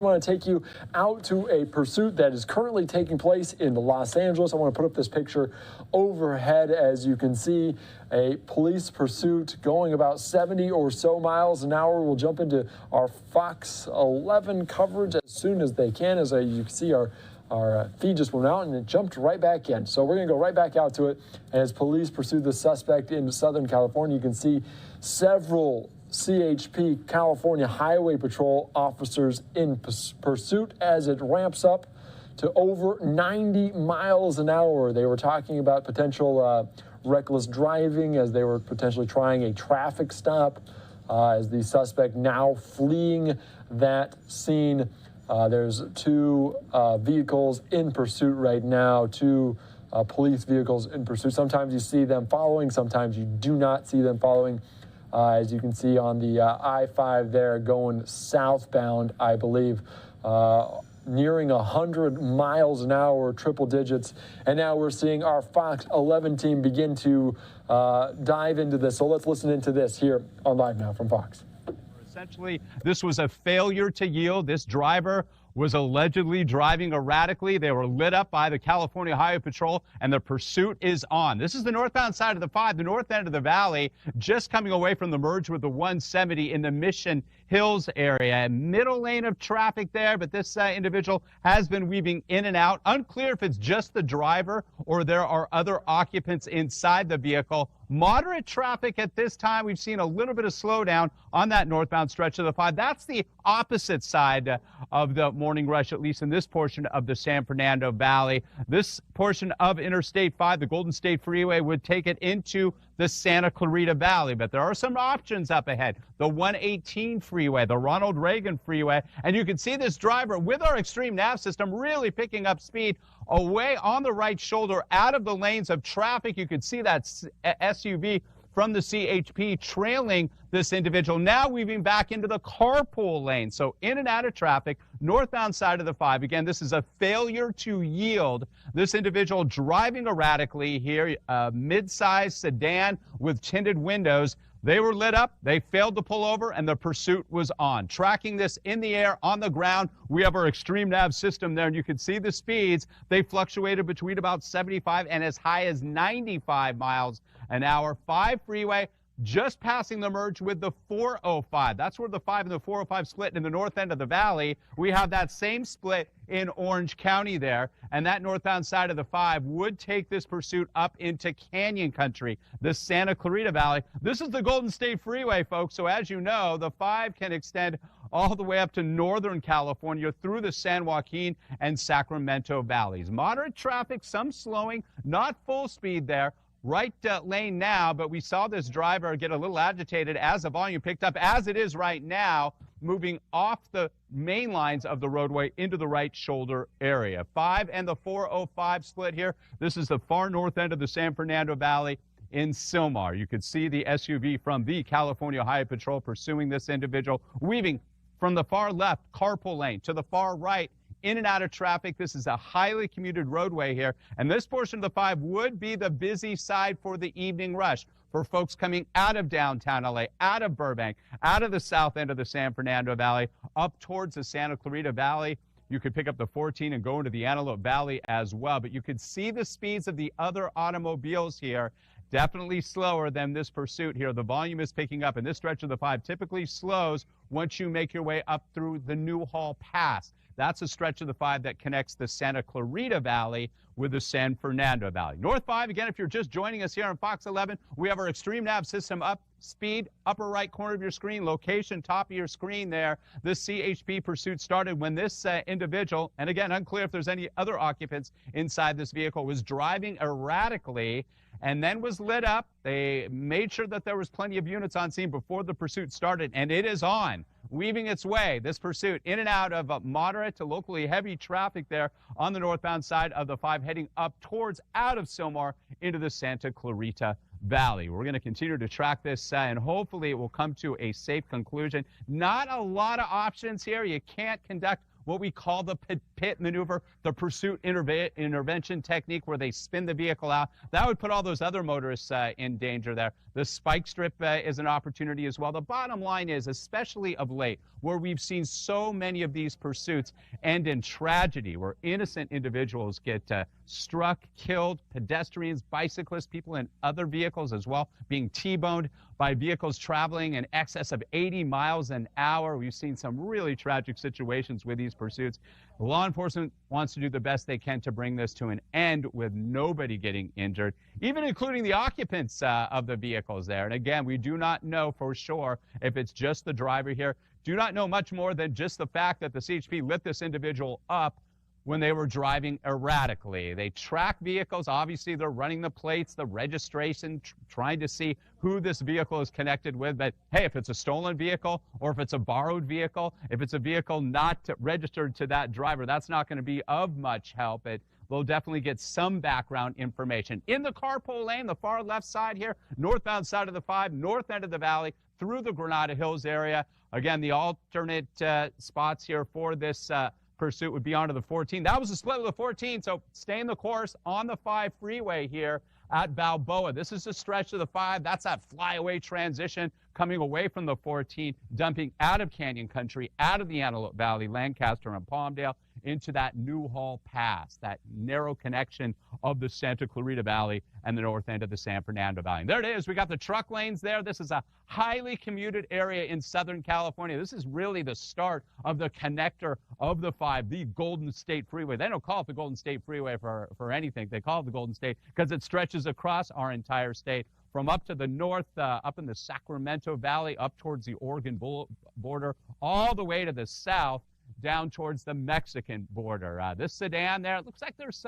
want to take you out to a pursuit that is currently taking place in Los Angeles. I want to put up this picture overhead. As you can see, a police pursuit going about 70 or so miles an hour. We'll jump into our Fox 11 coverage as soon as they can. As you can see, our feed just went out and it jumped right back in. So we're going to go right back out to it as police pursue the suspect in Southern California. You can see several CHP, California Highway Patrol officers in pursuit as it ramps up to over 90 miles an hour. They were talking about potential reckless driving as they were potentially trying a traffic stop as the suspect now fleeing that scene. There's two vehicles in pursuit right now, two police vehicles in pursuit. Sometimes you see them following, sometimes you do not see them following. As you can see on the I-5 there going southbound, I believe, nearing 100 miles an hour, triple digits. And now we're seeing our Fox 11 team begin to dive into this. So let's listen into this here on Live Now from Fox. Essentially, this was a failure to yield. This driver was allegedly driving erratically. They were lit up by the California Highway Patrol, and the pursuit is on. This is the northbound side of the 5, the north end of the valley, just coming away from the merge with the 170 in the Mission Hills area. Middle lane of traffic there, but this individual has been weaving in and out. Unclear if it's just the driver or there are other occupants inside the vehicle. Moderate traffic at this time. We've seen a little bit of slowdown on that northbound stretch of the 5. That's the opposite side of the morning rush, at least in this portion of the San Fernando Valley. This portion of Interstate 5, the Golden State Freeway, would take it into the Santa Clarita Valley, but there are some options up ahead. The 118 freeway, the Ronald Reagan freeway, and you can see this driver with our extreme nav system really picking up speed away on the right shoulder out of the lanes of traffic. You can see that SUV from the CHP trailing this individual, now weaving back into the carpool lane. So in and out of traffic, northbound side of the 5. Again, this is a failure to yield. This individual driving erratically here, a mid-sized sedan with tinted windows. They were lit up, they failed to pull over, and the pursuit was on. Tracking this in the air, on the ground, we have our extreme nav system there, and you can see the speeds. They fluctuated between about 75 and as high as 95 miles an hour. 5 freeway, just passing the merge with the 405. That's where the 5 and the 405 split in the north end of the valley. We have that same split in Orange County there, and that northbound side of the 5 would take this pursuit up into Canyon Country, the Santa Clarita Valley. This is the Golden State Freeway, folks, so as you know, the 5 can extend all the way up to Northern California through the San Joaquin and Sacramento valleys. Moderate traffic, some slowing, not full speed there. Right lane now, but we saw this driver get a little agitated as the volume picked up, as it is right now, moving off the main lines of the roadway into the right shoulder area. 5 and the 405 split here. This is the far north end of the San Fernando Valley in Sylmar. You could see the SUV from the California Highway Patrol pursuing this individual, weaving from the far left carpool lane to the far right, in and out of traffic. This is a highly commuted roadway here, and this portion of the 5 would be the busy side for the evening rush for folks coming out of downtown LA, out of Burbank, out of the south end of the San Fernando Valley, up towards the Santa Clarita Valley. You could pick up the 14 and go into the Antelope Valley as well, but you could see the speeds of the other automobiles here. Definitely slower than this pursuit here. The volume is picking up, and this stretch of the 5 typically slows once you make your way up through the Newhall Pass. That's a stretch of the 5 that connects the Santa Clarita Valley with the San Fernando Valley. North 5, again, if you're just joining us here on Fox 11, we have our extreme nav system up, speed, upper right corner of your screen, location, top of your screen there. This CHP pursuit started when this individual, and again, unclear if there's any other occupants inside this vehicle, was driving erratically and then was lit up. They made sure that there was plenty of units on scene before the pursuit started, and it is on, weaving its way, this pursuit, in and out of moderate to locally heavy traffic there on the northbound side of the 5, heading up towards, out of Sylmar, into the Santa Clarita Valley. We're going to continue to track this, and hopefully it will come to a safe conclusion. Not a lot of options here. You can't conduct what we call the pit maneuver, the pursuit intervention technique where they spin the vehicle out. That would put all those other motorists in danger there. The spike strip is an opportunity as well. The bottom line is, especially of late, where we've seen so many of these pursuits end in tragedy, where innocent individuals get struck, killed, pedestrians, bicyclists, people in other vehicles as well, being T-boned by vehicles traveling in excess of 80 miles an hour. We've seen some really tragic situations with these pursuits. Law enforcement wants to do the best they can to bring this to an end with nobody getting injured, even including the occupants of the vehicles there. And again, we do not know for sure if it's just the driver here. Do not know much more than just the fact that the CHP lit this individual up when they were driving erratically. They track vehicles. Obviously, they're running the plates, the registration, trying to see who this vehicle is connected with. But hey, if it's a stolen vehicle or if it's a borrowed vehicle, if it's a vehicle not registered to that driver, that's not going to be of much help. They'll definitely get some background information. In the carpool lane, the far left side here, northbound side of the 5, north end of the valley, through the Granada Hills area. Again, the alternate spots here for this pursuit would be onto the 14. That was a split with the 14, so staying the course on the 5 freeway here at Balboa. This is a stretch of the 5. That's that flyaway transition coming away from the 14, dumping out of Canyon Country, out of the Antelope Valley, Lancaster, and Palmdale into that Newhall Pass, that narrow connection of the Santa Clarita Valley and the north end of the San Fernando Valley. And there it is. We got the truck lanes there. This is a highly commuted area in Southern California. This is really the start of the connector of the 5, the Golden State Freeway. They don't call it the Golden State Freeway for anything. They call it the Golden State because it stretches across our entire state from up to the north, up in the Sacramento Valley, up towards the Oregon border, all the way to the south, down towards the Mexican border. This sedan there, it looks like there's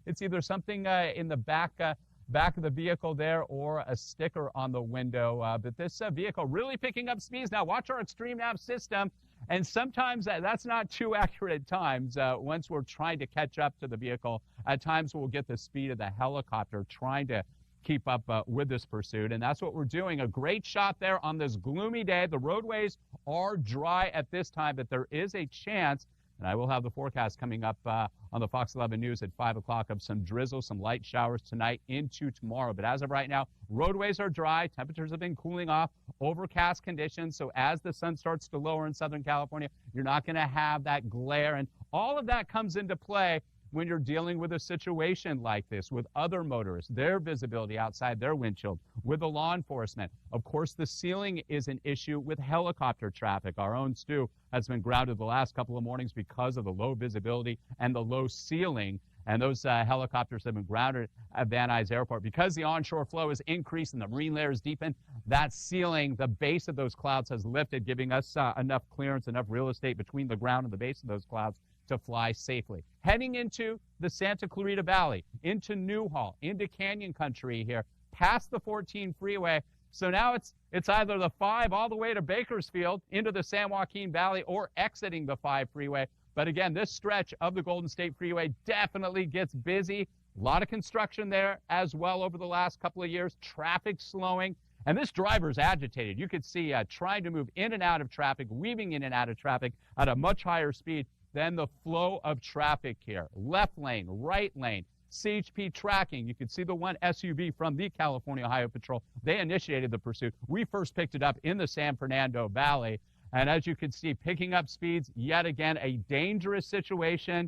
it's either something in the back of the vehicle there or a sticker on the window. But this vehicle really picking up speeds. Now watch our Extreme Nav system, and sometimes that's not too accurate at times. Once we're trying to catch up to the vehicle, at times we'll get the speed of the helicopter trying to keep up with this pursuit, and that's what we're doing. A great shot there on this gloomy day. The roadways are dry at this time, but there is a chance, and I will have the forecast coming up on the Fox 11 News at 5 o'clock of some drizzle, some light showers tonight into tomorrow. But as of right now, roadways are dry. Temperatures have been cooling off, overcast conditions. So as the sun starts to lower in Southern California, you're not going to have that glare, and all of that comes into play when you're dealing with a situation like this with other motorists, their visibility outside their windshield, with the law enforcement. Of course, the ceiling is an issue with helicopter traffic. Our own Stu has been grounded the last couple of mornings because of the low visibility and the low ceiling. And those helicopters have been grounded at Van Nuys Airport. Because the onshore flow has increased and the marine layers deepened, that ceiling, the base of those clouds has lifted, giving us enough clearance, enough real estate between the ground and the base of those clouds to fly safely. Heading into the Santa Clarita Valley, into Newhall, into Canyon Country here, past the 14 freeway. So now it's either the 5 all the way to Bakersfield into the San Joaquin Valley or exiting the 5 freeway. But again, this stretch of the Golden State Freeway definitely gets busy. A lot of construction there as well over the last couple of years. Traffic slowing. And this driver's agitated. You could see trying to move in and out of traffic, weaving in and out of traffic at a much higher speed than the flow of traffic here. Left lane, right lane, CHP tracking. You can see the one SUV from the California Highway Patrol. They initiated the pursuit. We first picked it up in the San Fernando Valley. And as you can see, picking up speeds, yet again, a dangerous situation.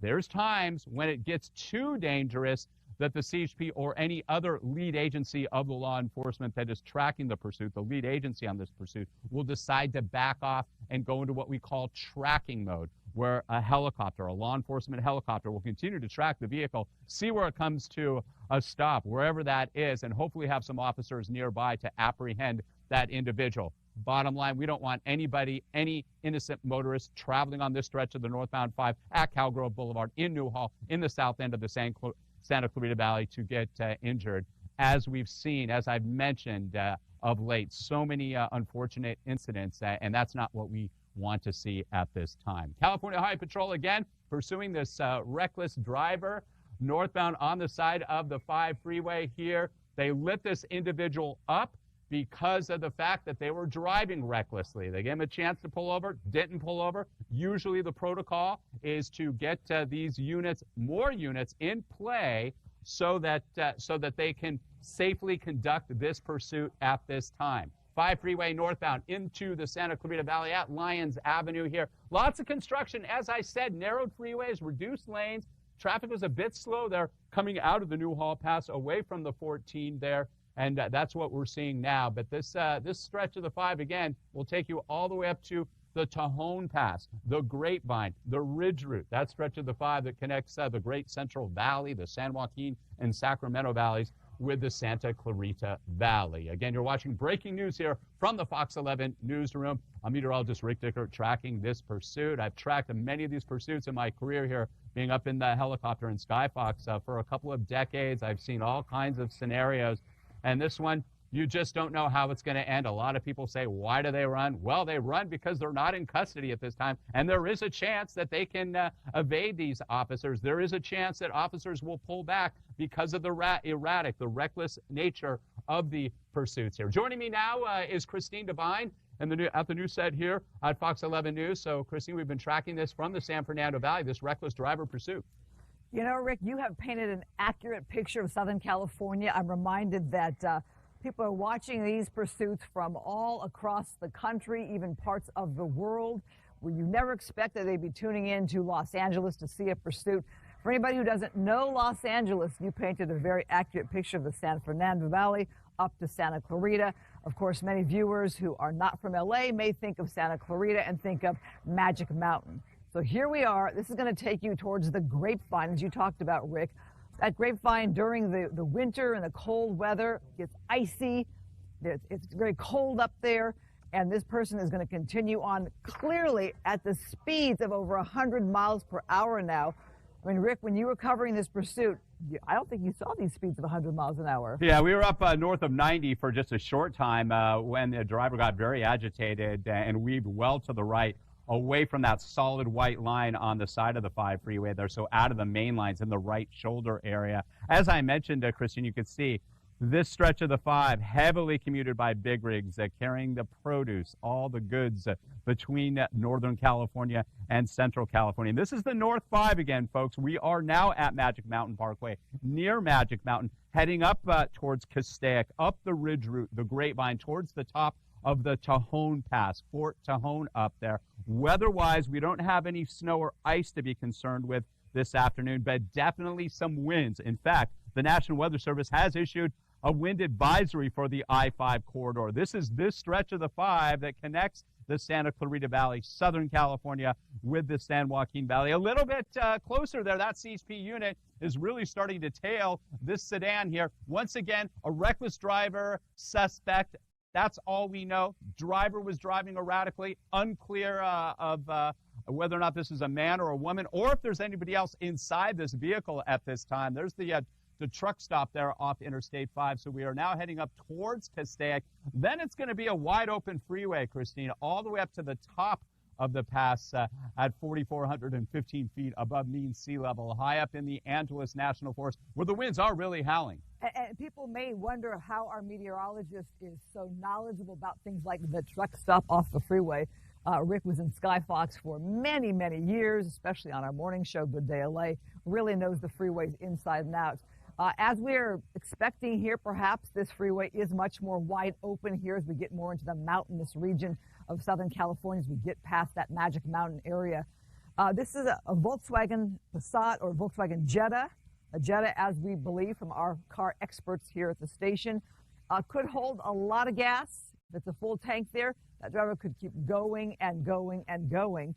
There's times when it gets too dangerous that the CHP or any other lead agency of the law enforcement that is tracking the pursuit, the lead agency on this pursuit, will decide to back off and go into what we call tracking mode, where a helicopter, a law enforcement helicopter, will continue to track the vehicle, see where it comes to a stop, wherever that is, and hopefully have some officers nearby to apprehend that individual. Bottom line, we don't want anybody, any innocent motorist traveling on this stretch of the northbound 5 at Cowgrove Boulevard, in Newhall, in the south end of the Santa Clarita Valley to get injured. As we've seen, as I've mentioned of late, so many unfortunate incidents, and that's not what we want to see at this time. California Highway Patrol, again, pursuing this reckless driver northbound on the side of the 5 freeway here. They lit this individual up. because of the fact that they were driving recklessly. They gave them a chance to pull over, didn't pull over. Usually the protocol is to get these units, more units in play so that they can safely conduct this pursuit at this time. 5 freeway northbound into the Santa Clarita Valley at Lyons Avenue here. Lots of construction. As I said, narrowed freeways, reduced lanes. Traffic was a bit slow there coming out of the Newhall Pass away from the 14 there. And that's what we're seeing now. But this stretch of the 5, again, will take you all the way up to the Tajon Pass, the Grapevine, the Ridge Route, that stretch of the 5 that connects the Great Central Valley, the San Joaquin and Sacramento valleys with the Santa Clarita Valley. Again, you're watching breaking news here from the Fox 11 newsroom. I'm meteorologist Rick Dickert tracking this pursuit. I've tracked many of these pursuits in my career here, being up in the helicopter in Skyfox for a couple of decades. I've seen all kinds of scenarios. And this one, you just don't know how it's going to end. A lot of people say, why do they run? Well, they run because they're not in custody at this time, and there is a chance that they can evade these officers. There is a chance that officers will pull back because of the erratic, the reckless nature of the pursuits here. Joining me now is Christine Devine at the news set here at Fox 11 News. So, Christine, we've been tracking this from the San Fernando Valley, this reckless driver pursuit. You know, Rick, you have painted an accurate picture of Southern California. I'm reminded that people are watching these pursuits from all across the country, even parts of the world, where you never expect that they'd be tuning in to Los Angeles to see a pursuit. For anybody who doesn't know Los Angeles, you painted a very accurate picture of the San Fernando Valley up to Santa Clarita. Of course, many viewers who are not from LA may think of Santa Clarita and think of Magic Mountain. So here we are. This is going to take you towards the Grapevine, as you talked about, Rick. That Grapevine during the winter and the cold weather gets icy. It's very cold up there. And this person is going to continue on clearly at the speeds of over 100 miles per hour now. I mean, Rick, when you were covering this pursuit, I don't think you saw these speeds of 100 miles an hour. Yeah, we were up north of 90 for just a short time when the driver got very agitated and weaved well to the right, away from that solid white line on the side of the 5 freeway there, so out of the main lines in the right shoulder area. As I mentioned, Christian, you could see this stretch of the 5 heavily commuted by big rigs carrying the produce, all the goods between Northern California and Central California. And this is the North 5 again, folks. We are now at Magic Mountain Parkway, near Magic Mountain, heading up towards Castaic, up the Ridge Route, the Grapevine, towards the top of the Tajon Pass, Fort Tajon up there. Weather-wise, we don't have any snow or ice to be concerned with this afternoon, but definitely some winds. In fact, the National Weather Service has issued a wind advisory for the I-5 corridor. This is this stretch of the 5 that connects the Santa Clarita Valley, Southern California, with the San Joaquin Valley. A little bit closer there, that CSP unit is really starting to tail this sedan here. Once again, a reckless driver, suspect. That's all we know. Driver was driving erratically, unclear of whether or not this is a man or a woman, or if there's anybody else inside this vehicle at this time. There's the truck stop there off Interstate 5. So we are now heading up towards Castaic. Then it's going to be a wide open freeway, Christine, all the way up to the top of the pass at 4,415 feet above mean sea level, high up in the Angeles National Forest, where the winds are really howling. And people may wonder how our meteorologist is so knowledgeable about things like the truck stop off the freeway. Rick was in Skyfox for many, many years, especially on our morning show, Good Day LA, really knows the freeways inside and out. As we're expecting here, perhaps this freeway is much more wide open here as we get more into the mountainous region of Southern California, as we get past that Magic Mountain area. This is a Volkswagen Passat or Volkswagen Jetta. A Jetta, as we believe from our car experts here at the station, could hold a lot of gas. If it's a full tank there, that driver could keep going and going and going.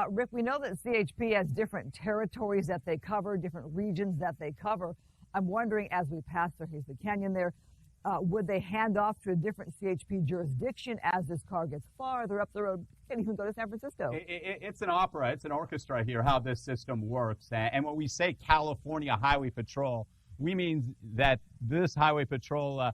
Rick, we know that CHP has different territories that they cover, different regions that they cover. I'm wondering, as we pass the Hazley Canyon there, would they hand off to a different CHP jurisdiction as this car gets farther up the road? Can't even go to San Francisco. It's an opera. It's an orchestra here, how this system works. And when we say California Highway Patrol, we mean that this Highway Patrol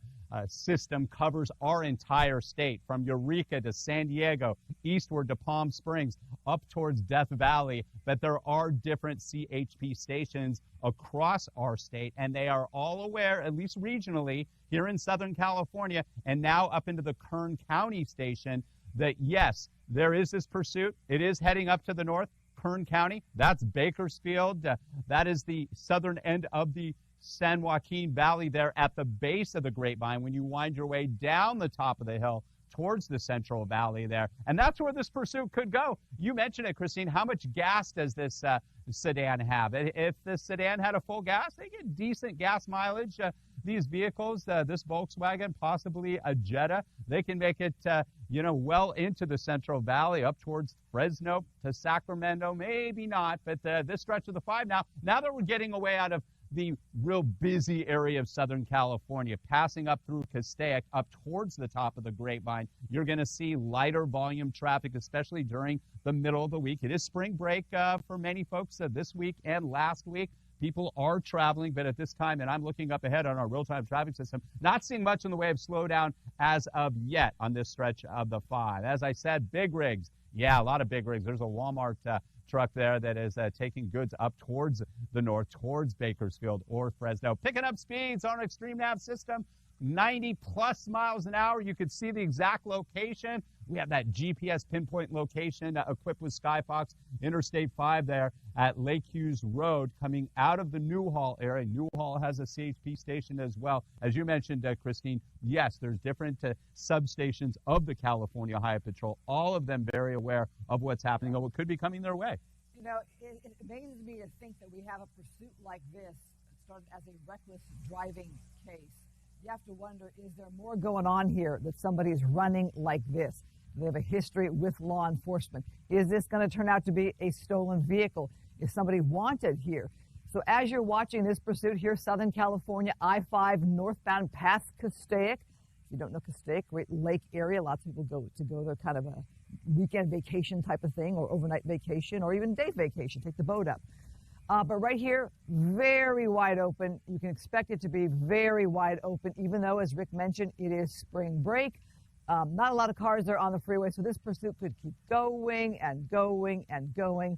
system covers our entire state, from Eureka to San Diego, eastward to Palm Springs, up towards Death Valley. But there are different CHP stations across our state, and they are all aware, at least regionally, here in Southern California, and now up into the Kern County station, that yes, there is this pursuit. It is heading up to the north. Kern County, that's Bakersfield. That is the southern end of the San Joaquin Valley there at the base of the Grapevine when you wind your way down the top of the hill towards the Central Valley there. And that's where this pursuit could go. You mentioned it, Christine. How much gas does this sedan have? If the sedan had a full gas, they get decent gas mileage. These vehicles, this Volkswagen, possibly a Jetta, they can make it, well into the Central Valley, up towards Fresno to Sacramento. Maybe not, but this stretch of the 5 now that we're getting away out of the real busy area of Southern California, passing up through Castaic, up towards the top of the Grapevine, you're going to see lighter volume traffic, especially during the middle of the week. It is spring break for many folks this week and last week. People are traveling, but at this time, and I'm looking up ahead on our real-time traffic system, not seeing much in the way of slowdown as of yet on this stretch of the 5. As I said, big rigs. Yeah, a lot of big rigs. There's a Walmart truck there that is taking goods up towards the north, towards Bakersfield or Fresno. Picking up speeds on our Extreme Nav system, 90 plus miles an hour. You can see the exact location. We have that GPS pinpoint location equipped with Skyfox, Interstate 5 there at Lake Hughes Road, coming out of the Newhall area. Newhall has a CHP station as well. As you mentioned, Christine, yes, there's different substations of the California Highway Patrol, all of them very aware of what's happening or what could be coming their way. You know, it amazes me to think that we have a pursuit like this that started as a reckless driving case. You have to wonder, is there more going on here that somebody is running like this? They have a history with law enforcement. Is this going to turn out to be a stolen vehicle? Is somebody wanted here? So as you're watching this pursuit here, Southern California, I-5 northbound past Castaic. If you don't know Castaic, great lake area. Lots of people go there, kind of a weekend vacation type of thing, or overnight vacation, or even day vacation, take the boat up. But right here, very wide open. You can expect it to be very wide open, even though, as Rick mentioned, it is spring break. Not a lot of cars there on the freeway, so this pursuit could keep going and going and going.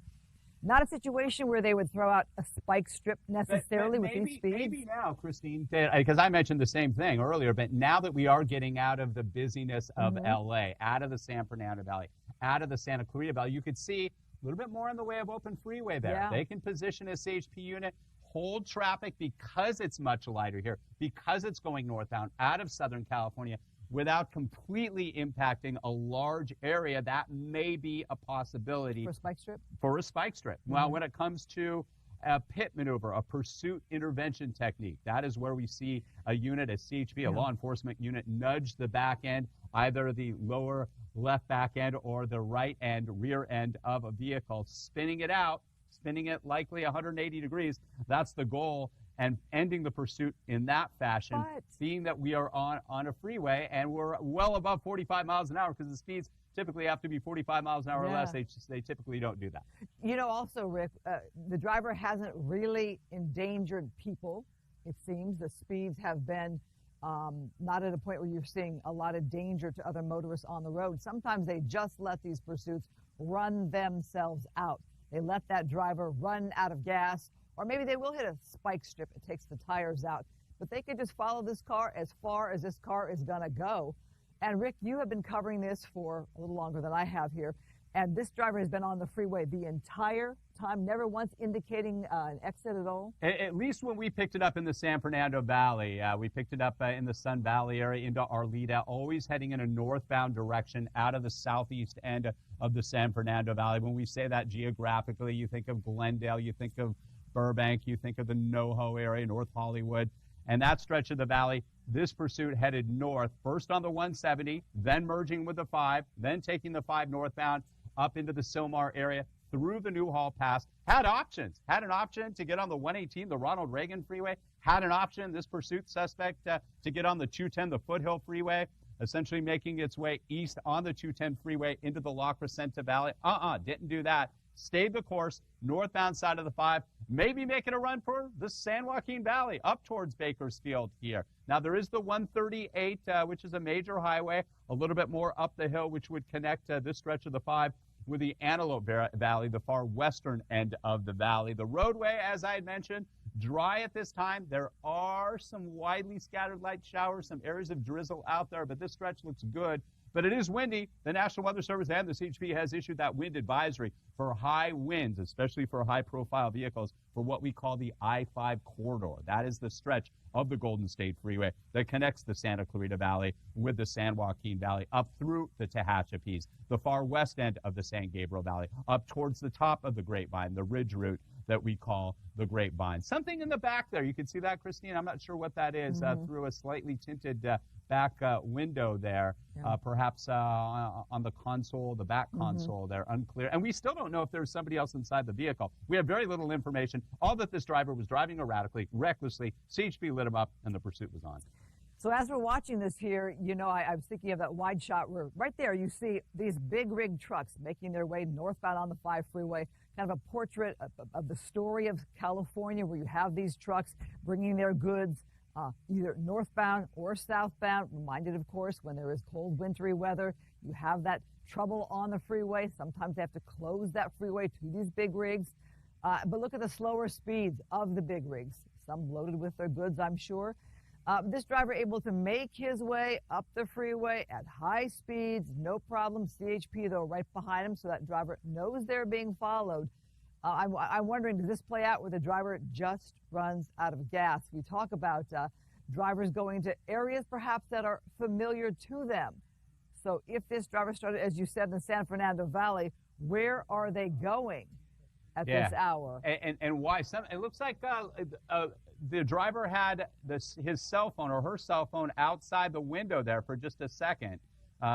Not a situation where they would throw out a spike strip necessarily with these speeds. Maybe now, Christine, because I mentioned the same thing earlier, but now that we are getting out of the busyness of LA, out of the San Fernando Valley, out of the Santa Clarita Valley, you could see a little bit more in the way of open freeway there. Yeah. They can position a CHP unit, hold traffic because it's much lighter here, because it's going northbound out of Southern California, without completely impacting a large area. That may be a possibility. For a spike strip? For a spike strip. Well, when it comes to a pit maneuver, a pursuit intervention technique, that is where we see a unit, a CHP, a law enforcement unit, nudge the back end, either the lower left back end or the right end, rear end of a vehicle, spinning it out, spinning it likely 180 degrees. That's the goal. And ending the pursuit in that fashion, seeing that we are on a freeway and we're well above 45 miles an hour, because the speeds typically have to be 45 miles an hour or less. They typically don't do that. You know, also, Rick, the driver hasn't really endangered people, it seems. The speeds have been not at a point where you're seeing a lot of danger to other motorists on the road. Sometimes they just let these pursuits run themselves out. They let that driver run out of gas. Or maybe they will hit a spike strip. It takes the tires out. But they could just follow this car as far as this car is going to go. And, Rick, you have been covering this for a little longer than I have here. And this driver has been on the freeway the entire time, never once indicating an exit at all? At least when we picked it up in the San Fernando Valley. We picked it up in the Sun Valley area into Arleta, always heading in a northbound direction out of the southeast end of the San Fernando Valley. When we say that geographically, you think of Glendale, you think of Burbank, you think of the NoHo area, North Hollywood, and that stretch of the valley. This pursuit headed north, first on the 170, then merging with the 5, then taking the 5 northbound up into the Sylmar area, through the Newhall Pass. Had options, had an option to get on the 118, the Ronald Reagan Freeway, had an option, this pursuit suspect, to get on the 210, the Foothill Freeway, essentially making its way east on the 210 freeway into the La Crescenta Valley. Didn't do that. Stayed the course, northbound side of the 5, maybe making a run for the San Joaquin Valley up towards Bakersfield here. Now, there is the 138, which is a major highway, a little bit more up the hill, which would connect this stretch of the 5 with the Antelope Valley, the far western end of the valley. The roadway, as I had mentioned, dry at this time. There are some widely scattered light showers, some areas of drizzle out there, but this stretch looks good. But it is windy. The National Weather Service and the CHP has issued that wind advisory for high winds, especially for high-profile vehicles, for what we call the I-5 corridor. That is the stretch of the Golden State Freeway that connects the Santa Clarita Valley with the San Joaquin Valley up through the Tehachapi's, the far west end of the San Gabriel Valley, up towards the top of the Grapevine, the ridge route that we call the Grapevine. Something in the back there. You can see that, Christine? I'm not sure what that is through a slightly tinted back window there, perhaps on the console, the back console there, unclear. And we still don't know if there's somebody else inside the vehicle. We have very little information. All that this driver was driving erratically, recklessly. CHP lit him up, and the pursuit was on. So as we're watching this here, you know, I was thinking of that wide shot where right there you see these big rig trucks making their way northbound on the 5 freeway, kind of a portrait of the story of California, where you have these trucks bringing their goods either northbound or southbound. Reminded, of course, when there is cold, wintry weather, you have that trouble on the freeway. Sometimes they have to close that freeway to these big rigs. But look at the slower speeds of the big rigs, some loaded with their goods, I'm sure. This driver able to make his way up the freeway at high speeds, no problem. CHP, though, right behind him, so that driver knows they're being followed. I'm wondering, does this play out where the driver just runs out of gas? We talk about drivers going to areas perhaps that are familiar to them. So if this driver started, as you said, in the San Fernando Valley, where are they going at this hour? And why? It looks like the driver had his cell phone or her cell phone outside the window there for just a second.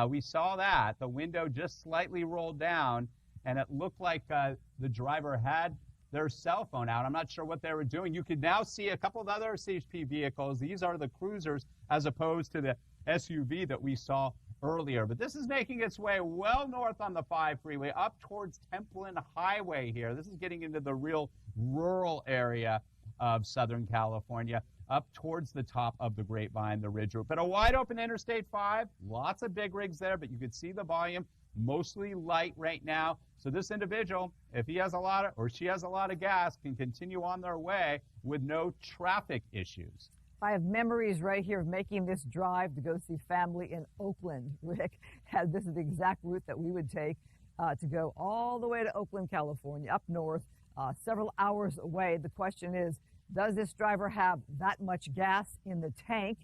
We saw that. The window just slightly rolled down, and it looked like the driver had their cell phone out. I'm not sure what they were doing. You could now see a couple of other CHP vehicles. These are the cruisers as opposed to the SUV that we saw earlier. But this is making its way well north on the 5 freeway, up towards Templin Highway here. This is getting into the real rural area of Southern California, up towards the top of the Grapevine, the ridge route. But a wide open Interstate 5, lots of big rigs there, but you could see the volume, mostly light right now. So this individual, if he has a lot of, or she has a lot of gas, can continue on their way with no traffic issues. I have memories right here of making this drive to go see family in Oakland. Rick, this is the exact route that we would take to go all the way to Oakland, California, up north, several hours away. The question is, does this driver have that much gas in the tank?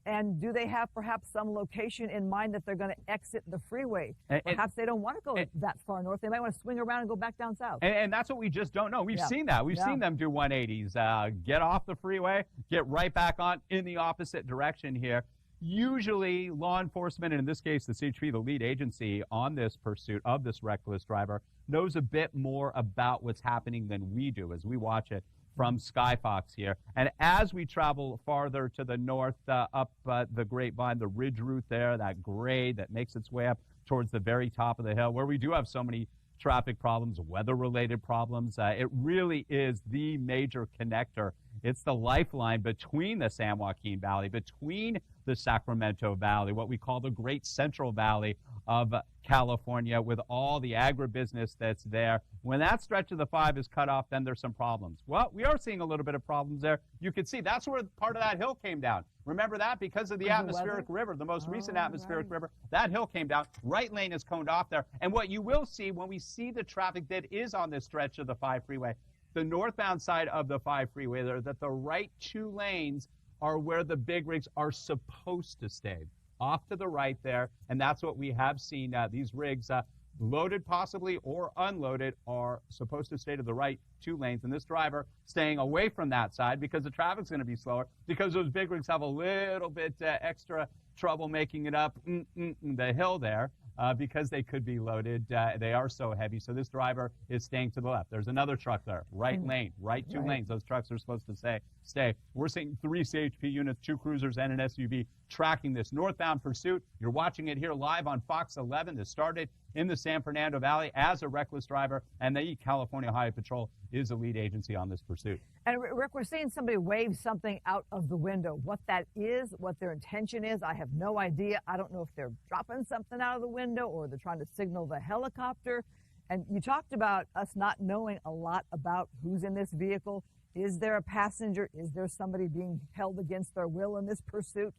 And do they have perhaps some location in mind that they're going to exit the freeway? Perhaps they don't want to go that far north. They might want to swing around and go back down south. And that's what we just don't know. We've seen that. We've seen them do 180s, get off the freeway, get right back on in the opposite direction here. Usually law enforcement, and in this case the CHP, the lead agency on this pursuit of this reckless driver, knows a bit more about what's happening than we do as we watch it from Skyfox here. And as we travel farther to the north, up the Grapevine, the ridge route there, that grade that makes its way up towards the very top of the hill, where we do have so many traffic problems, weather-related problems, it really is the major connector. It's the lifeline between the San Joaquin Valley, between the Sacramento Valley, what we call the Great Central Valley of California, with all the agribusiness that's there. When that stretch of the 5 is cut off, then there's some problems. Well, we are seeing a little bit of problems there. You can see that's where part of that hill came down. Remember that? Because of the atmospheric river, the most recent atmospheric river, that hill came down. Right lane is coned off there. And what you will see when we see the traffic that is on this stretch of the 5 freeway, the northbound side of the 5 freeway there, that the right 2 lanes are where the big rigs are supposed to stay, off to the right there. And that's what we have seen. These rigs, loaded possibly or unloaded, are supposed to stay to the right 2 lanes. And this driver staying away from that side because the traffic's going to be slower, because those big rigs have a little bit extra trouble making it up the hill there. Because they could be loaded. They are so heavy. So this driver is staying to the left. There's another truck there, right lane, right 2 lanes. Those trucks are supposed to stay. We're seeing 3 CHP units, 2 cruisers, and an SUV tracking this northbound pursuit. You're watching it here live on Fox 11. This started in the San Fernando Valley as a reckless driver, and the California Highway Patrol is the lead agency on this pursuit. And Rick, we're seeing somebody wave something out of the window. What that is, what their intention is, I have no idea. I don't know if they're dropping something out of the window or they're trying to signal the helicopter. And you talked about us not knowing a lot about who's in this vehicle. Is there a passenger? Is there somebody being held against their will in this pursuit?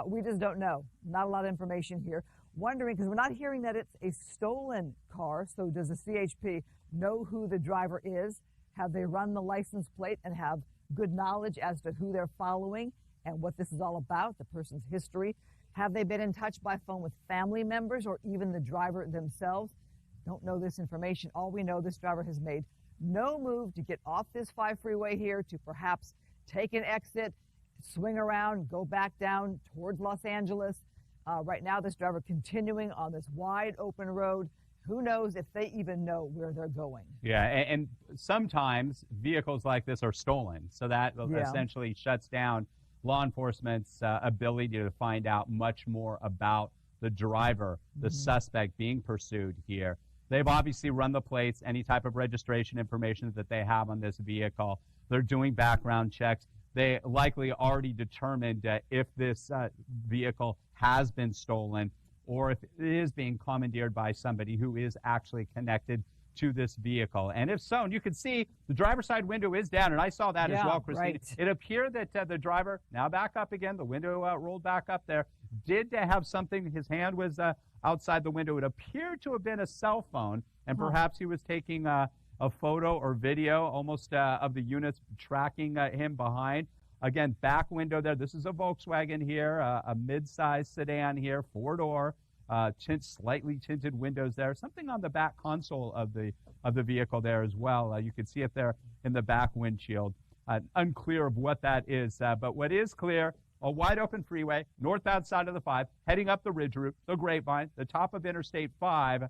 We just don't know. Not a lot of information here. Wondering, because we're not hearing that it's a stolen car, so does the CHP know who the driver is? Have they run the license plate and have good knowledge as to who they're following and what this is all about, the person's history? Have they been in touch by phone with family members or even the driver themselves? Don't know this information. All we know, this driver has made no move to get off this 5 freeway here to perhaps take an exit, swing around, go back down towards Los Angeles. Right now, this driver continuing on this wide open road. Who knows if they even know where they're going? Yeah, and sometimes vehicles like this are stolen, so that essentially shuts down law enforcement's ability to find out much more about the driver, the suspect being pursued here. They've obviously run the plates, any type of registration information that they have on this vehicle. They're doing background checks. They likely already determined if this vehicle has been stolen or if it is being commandeered by somebody who is actually connected to this vehicle. And if so, and you can see the driver's side window is down, and I saw that as well, Christine. Right. It appeared that the driver, now back up again, the window rolled back up there, did have something, his hand was outside the window. It appeared to have been a cell phone, and perhaps he was taking a photo or video almost of the units tracking him behind. Again, back window there. This is a Volkswagen here, a mid-size sedan here, 4-door, slightly tinted windows there. Something on the back console of the vehicle there as well. You can see it there in the back windshield. Unclear of what that is, but what is clear, a wide open freeway, northbound side of the 5, heading up the Ridge Route, the Grapevine, the top of Interstate 5,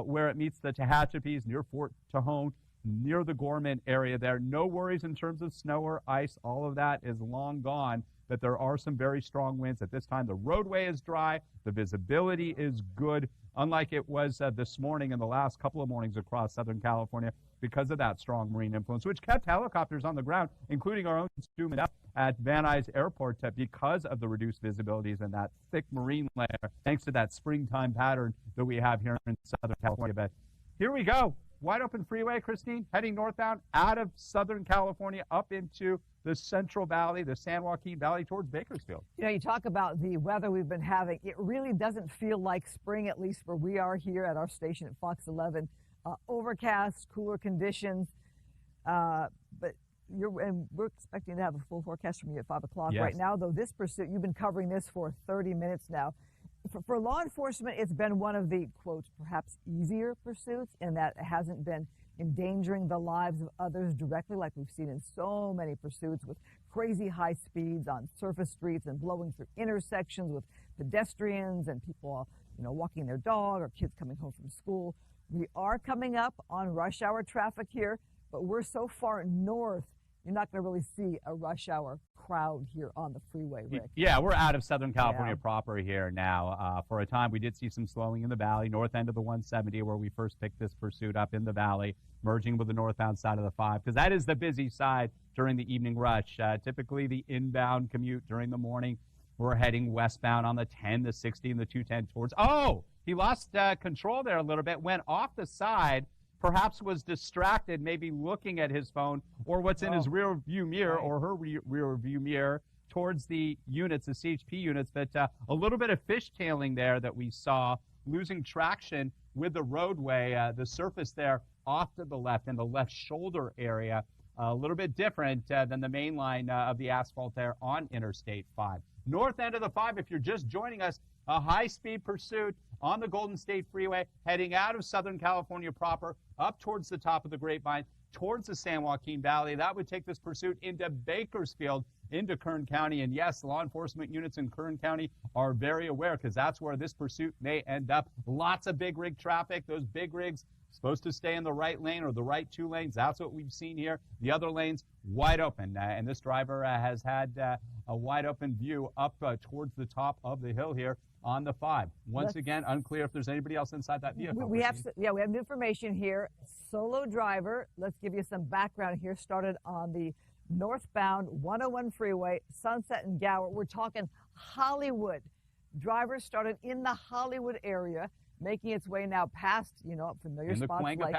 where it meets the Tehachapi's near Fort Tejon, near the Gorman area there. No worries in terms of snow or ice. All of that is long gone, but there are some very strong winds. At this time, the roadway is dry. The visibility is good, unlike it was this morning and the last couple of mornings across Southern California because of that strong marine influence, which kept helicopters on the ground, including our own Stu at Van Nuys Airport because of the reduced visibilities and that thick marine layer, thanks to that springtime pattern that we have here in Southern California. But here we go. Wide open freeway, Christine, heading northbound out of Southern California up into the Central Valley, the San Joaquin Valley towards Bakersfield. You know, you talk about the weather we've been having. It really doesn't feel like spring, at least where we are here at our station at Fox 11. Overcast, cooler conditions, but we're expecting to have a full forecast from you at 5 o'clock. Yes. Right now, though, this pursuit, you've been covering this for 30 minutes now. For law enforcement, it's been one of the, quote, perhaps easier pursuits in that it hasn't been endangering the lives of others directly like we've seen in so many pursuits with crazy high speeds on surface streets and blowing through intersections with pedestrians and people, walking their dog or kids coming home from school. We are coming up on rush hour traffic here, but we're so far north, you're not going to really see a rush hour crowd here on the freeway, Rick. Yeah, we're out of Southern California proper here now. For a time, we did see some slowing in the valley, north end of the 170, where we first picked this pursuit up in the valley, merging with the northbound side of the 5, because that is the busy side during the evening rush. Typically, the inbound commute during the morning, we're heading westbound on the 10, the 60, and the 210 towards. Oh, he lost control there a little bit, went off the side, perhaps was distracted, maybe looking at his phone or what's in his rear view mirror or her rear view mirror towards the units, the CHP units. But a little bit of fishtailing there that we saw, losing traction with the roadway, the surface there off to the left in the left shoulder area, a little bit different than the main line of the asphalt there on Interstate 5. North end of the 5, if you're just joining us, a high-speed pursuit on the Golden State Freeway, heading out of Southern California proper, up towards the top of the Grapevine, towards the San Joaquin Valley. That would take this pursuit into Bakersfield, into Kern County. And yes, law enforcement units in Kern County are very aware because that's where this pursuit may end up. Lots of big rig traffic. Those big rigs supposed to stay in the right lane or the right 2 lanes. That's what we've seen here. The other lanes wide open. And this driver has had a wide open view up towards the top of the hill here on the 5. Once again, unclear if there's anybody else inside that vehicle. We have information here. Solo driver. Let's give you some background here. Started on the northbound 101 freeway, Sunset and Gower. We're talking Hollywood. Driver started in the Hollywood area, making its way now past, familiar spots like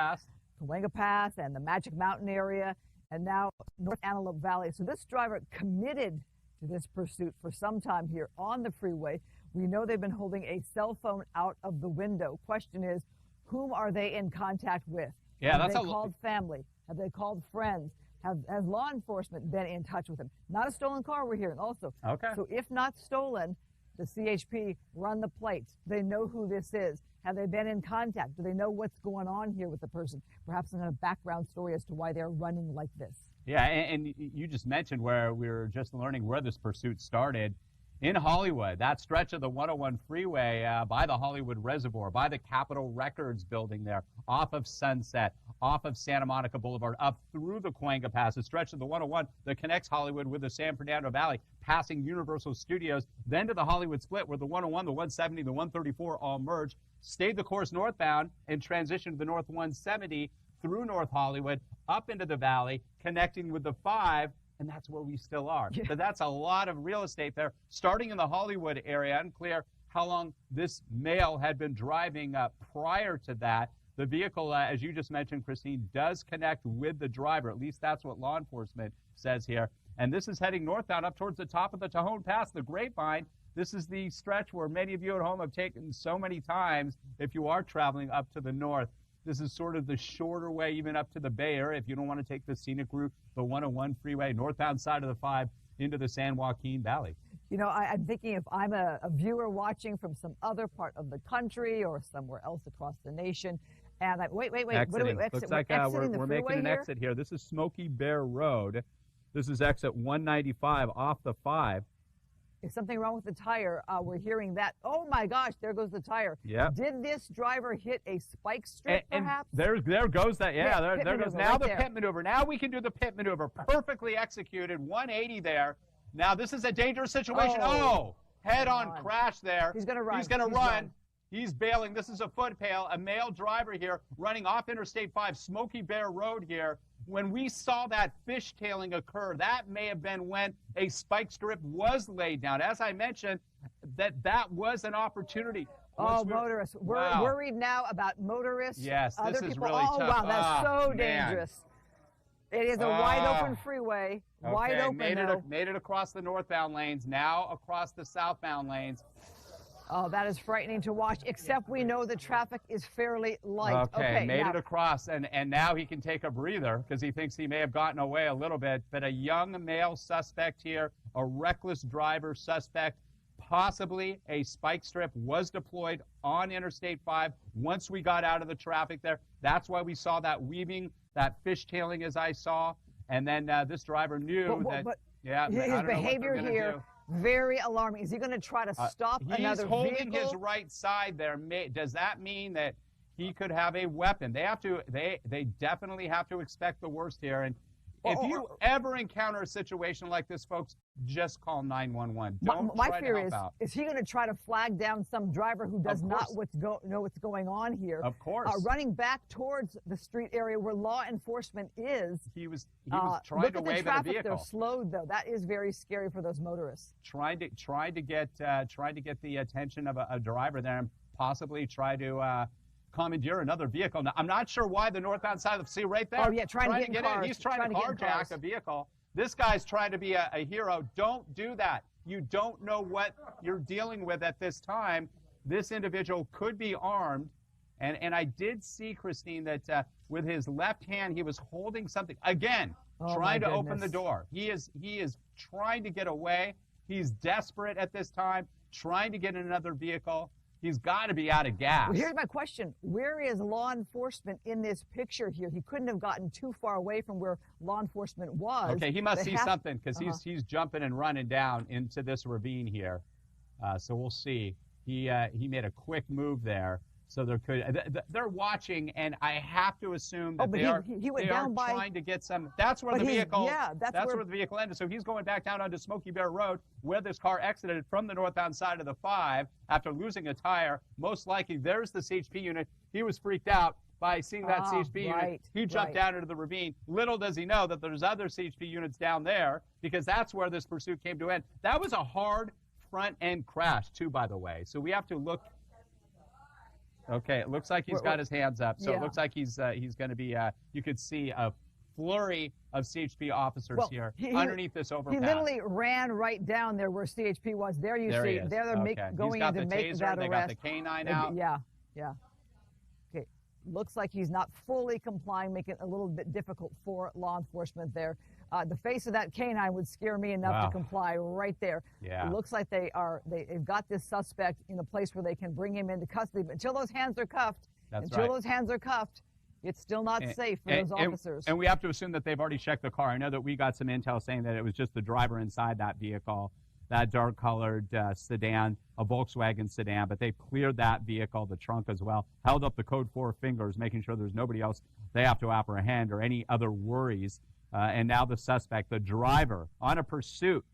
Cahuenga Pass and the Magic Mountain area, and now North Antelope Valley. So this driver committed to this pursuit for some time here on the freeway. We know they've been holding a cell phone out of the window. Question is, whom are they in contact with? Yeah, Have they called family? Have they called friends? Has law enforcement been in touch with him? Not a stolen car, we're hearing also. Okay. So if not stolen, the CHP run the plates. They know who this is. Have they been in contact? Do they know what's going on here with the person? Perhaps some kind of background story as to why they're running like this. Yeah, and you just mentioned where we were just learning where this pursuit started. In Hollywood, that stretch of the 101 freeway by the Hollywood Reservoir, by the Capitol Records building there, off of Sunset, off of Santa Monica Boulevard, up through the Cahuenga Pass, a stretch of the 101 that connects Hollywood with the San Fernando Valley, passing Universal Studios, then to the Hollywood split where the 101, the 170, the 134 all merge, stayed the course northbound and transitioned to the North 170 through North Hollywood, up into the valley, connecting with the 5, and that's where we still are. Yeah. So that's a lot of real estate there. Starting in the Hollywood area, unclear how long this male had been driving prior to that. The vehicle, as you just mentioned, Christine, does connect with the driver. At least that's what law enforcement says here. And this is heading northbound up towards the top of the Tejon Pass, the Grapevine. This is the stretch where many of you at home have taken so many times if you are traveling up to the north. This is sort of the shorter way, even up to the Bay Area, if you don't want to take the scenic route, the 101 freeway, northbound side of the 5 into the San Joaquin Valley. I'm thinking if I'm a viewer watching from some other part of the country or somewhere else across the nation, and wait, Exiting. what do we exit? Looks like we're making an exit here. This is Smoky Bear Road. This is exit 195 off the 5. Is something wrong with the tire? We're hearing that. Oh my gosh, there goes the tire. Yeah. Did this driver hit a spike strip, perhaps? There goes that. Yeah, there goes. Now right the there. pit maneuver. Now we can do the pit maneuver. Perfectly executed. 180 there. Now this is a dangerous situation. Oh, head-on crash there. He's going to run. He's going to run. He's bailing. This is a foot pail. A male driver here running off Interstate 5, Smoky Bear Road here. When we saw that fishtailing occur, that may have been when a spike strip was laid down. As I mentioned, that was an opportunity. Motorists. We're worried now about motorists. Yes, other this is people. really tough. Wow, that's so man. dangerous. It is a wide open freeway. Okay, Wide open, made it across the northbound lanes, now across the southbound lanes. Oh, that is frightening to watch, except we know the traffic is fairly light. Okay, made it across, and now he can take a breather because he thinks he may have gotten away a little bit. But a young male suspect here, a reckless driver suspect, possibly a spike strip was deployed on Interstate 5 once we got out of the traffic there. That's why we saw that weaving, that fishtailing as I saw. And then this driver knew his behavior here, very alarming. Is he going to try to stop another vehicle? He's holding his right side there. Does that mean that he could have a weapon? They definitely have to expect the worst here. And if you ever encounter a situation like this, folks, just call 911. My fear is he going to try to flag down some driver who does not know what's going on here? Of course. Running back towards the street area where law enforcement is. He was trying to wave at a vehicle. Look at the traffic. They're slowed, though. That is very scary for those motorists. Trying to get the attention of a driver there and possibly try to commandeer another vehicle. Now, I'm not sure why the northbound side of the sea right there. Oh, yeah, trying to get in cars. He's trying to carjack a vehicle. This guy's trying to be a hero. Don't do that. You don't know what you're dealing with at this time. This individual could be armed. And I did see, Christine, that with his left hand, he was holding something. Again, trying to open the door. He is trying to get away. He's desperate at this time, trying to get in another vehicle. He's got to be out of gas. Well, here's my question. Where is law enforcement in this picture here? He couldn't have gotten too far away from where law enforcement was. Okay, he must see something because he's jumping and running down into this ravine here. So we'll see. He made a quick move there. So they're watching, and I have to assume that he went they are down by, trying to get some. That's where the vehicle. Yeah, that's where the vehicle ended. So he's going back down onto Smoky Bear Road, where this car exited from the northbound side of the 5 after losing a tire. Most likely, there's the CHP unit. He was freaked out by seeing that CHP unit. He jumped down into the ravine. Little does he know that there's other CHP units down there, because that's where this pursuit came to end. That was a hard front end crash too, by the way. So we have to look. Okay, it looks like he's got his hands up. So it looks like he's going to be. You could see a flurry of CHP officers here underneath this overpass. He literally ran right down there where CHP was. There you see. There they're going in to make that arrest. They got the canine out. Yeah. Okay, looks like he's not fully complying, making it a little bit difficult for law enforcement there. The face of that canine would scare me enough to comply right there. Yeah. It looks like they've got this suspect in a place where they can bring him into custody. But until those hands are cuffed, those hands are cuffed, it's still not safe for those officers. And we have to assume that they've already checked the car. I know that we got some intel saying that it was just the driver inside that vehicle, that dark-colored sedan, a Volkswagen sedan, but they cleared that vehicle, the trunk as well, held up the code 4 fingers, making sure there's nobody else they have to apprehend or any other worries. And now the suspect, the driver, on a pursuit,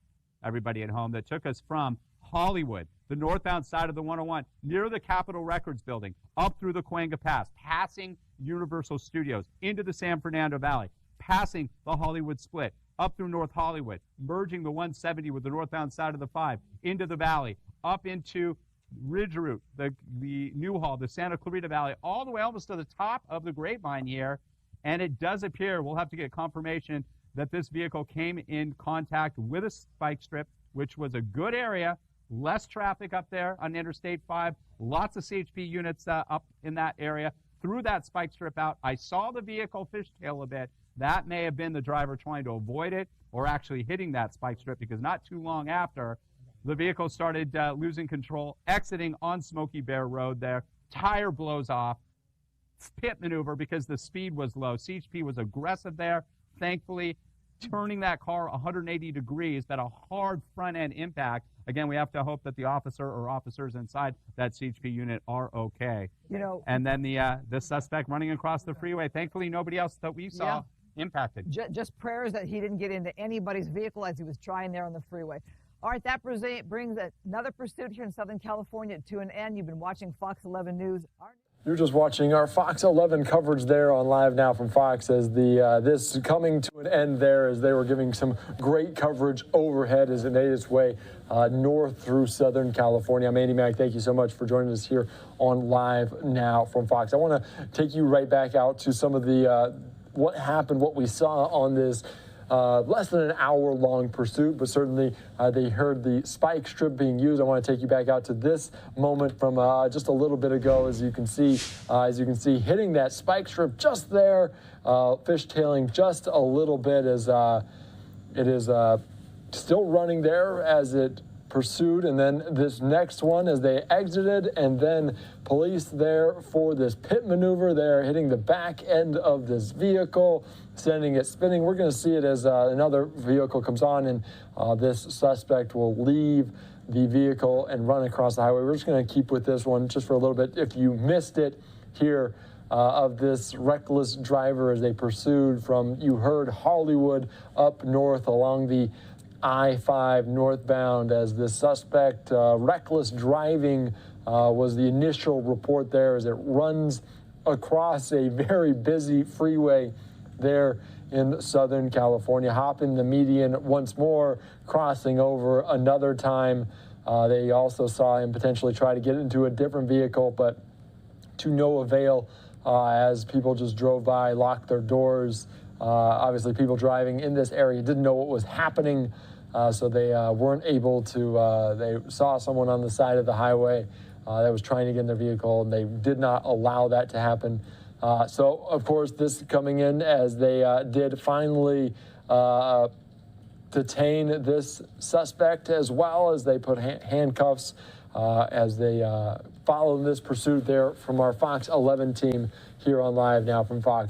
everybody at home, that took us from Hollywood, the northbound side of the 101, near the Capitol Records building, up through the Cahuenga Pass, passing Universal Studios, into the San Fernando Valley, passing the Hollywood Split, up through North Hollywood, merging the 170 with the northbound side of the 5, into the valley, up into Ridge Route, the Newhall, the Santa Clarita Valley, all the way almost to the top of the Grapevine here. And it does appear, we'll have to get confirmation, that this vehicle came in contact with a spike strip, which was a good area, less traffic up there on Interstate 5, lots of CHP units up in that area, threw that spike strip out. I saw the vehicle fishtail a bit. That may have been the driver trying to avoid it or actually hitting that spike strip, because not too long after, the vehicle started losing control, exiting on Smoky Bear Road there. Tire blows off. Pit maneuver because the speed was low. CHP was aggressive there, thankfully, turning that car 180 degrees, but a hard front end impact. Again, we have to hope that the officer or officers inside that CHP unit are okay. And then the suspect running across the freeway, thankfully nobody else that we saw impacted. Just prayers that he didn't get into anybody's vehicle as he was trying there on the freeway. All right, that brings another pursuit here in Southern California to an end. You've been watching Fox 11 News. You're just watching our Fox 11 coverage there on Live Now from Fox as this coming to an end there, as they were giving some great coverage overhead as it made its way north through Southern California. I'm Andy Mack. Thank you so much for joining us here on Live Now from Fox. I want to take you right back out to some of the what happened, what we saw on this less than an hour-long pursuit, but certainly they heard the spike strip being used. I want to take you back out to this moment from just a little bit ago, as you can see, hitting that spike strip just there, fishtailing just a little bit as it is still running there as it pursued, and then this next one as they exited, and then police there for this pit maneuver there, hitting the back end of this vehicle, sending it spinning. We're going to see it as another vehicle comes on, and this suspect will leave the vehicle and run across the highway. We're just going to keep with this one just for a little bit. If you missed it here, of this reckless driver as they pursued from, you heard Hollywood up north along the I-5 northbound, as the suspect reckless driving was the initial report there, as it runs across a very busy freeway there in Southern California, hopping the median once more, crossing over another time. They also saw him potentially try to get into a different vehicle, but to no avail, as people just drove by, locked their doors. Obviously, people driving in this area didn't know what was happening, so they weren't able to, they saw someone on the side of the highway that was trying to get in their vehicle, and they did not allow that to happen. So, of course, this coming in as they did finally detain this suspect, as well as they put handcuffs as they followed this pursuit there from our Fox 11 team here on Live Now from Fox.